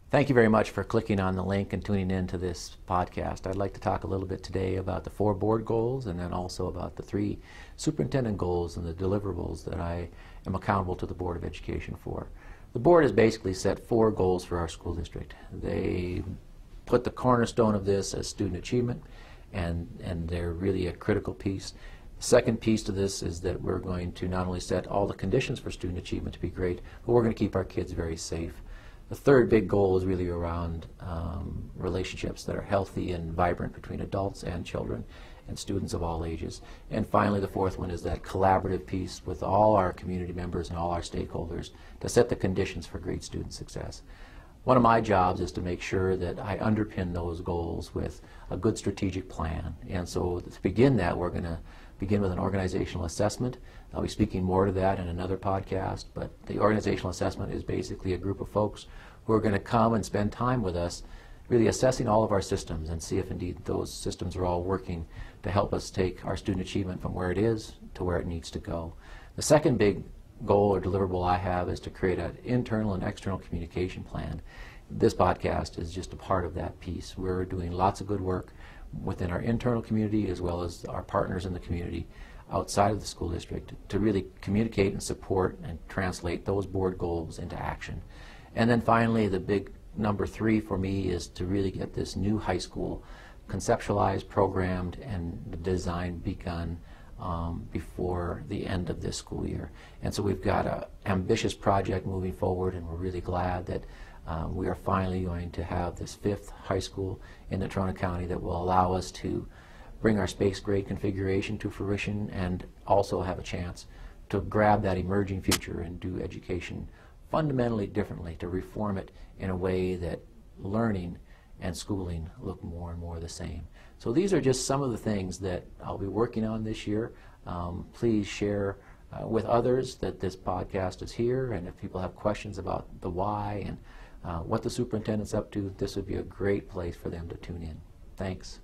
Thank you very much for clicking on the link and tuning in to this podcast. I'd like to talk a little bit today about the 4 board goals and then also about the 3 superintendent goals and the deliverables that I am accountable to the Board of Education for. The board has basically set 4 goals for our school district. They put the cornerstone of this as student achievement, and they're really a critical piece. The second piece to this is that we're going to not only set all the conditions for student achievement to be great, but we're going to keep our kids very safe. The third big goal is really around relationships that are healthy and vibrant between adults and children and students of all ages. And finally, the fourth one is that collaborative piece with all our community members and all our stakeholders to set the conditions for great student success. One of my jobs is to make sure that I underpin those goals with a good strategic plan. And so to begin that, we're going to begin with an organizational assessment. I'll be speaking more to that in another podcast, but the organizational assessment is basically a group of folks who are going to come and spend time with us really assessing all of our systems and see if indeed those systems are all working to help us take our student achievement from where it is to where it needs to go. The second big goal or deliverable I have is to create an internal and external communication plan. This podcast is just a part of that piece. We're doing lots of good work within our internal community as well as our partners in the community outside of the school district to really communicate and support and translate those board goals into action. And then finally, the big number 3 for me is to really get this new high school conceptualized, programmed, and design begun before the end of this school year. And so we've got an ambitious project moving forward, and we're really glad that we are finally going to have this 5th high school in Natrona County that will allow us to bring our space grade configuration to fruition and also have a chance to grab that emerging future and do education fundamentally differently, to reform it in a way that learning and schooling look more and more the same. So these are just some of the things that I'll be working on this year. Please share with others that this podcast is here, and if people have questions about the why and what the superintendent's up to, this would be a great place for them to tune in. Thanks.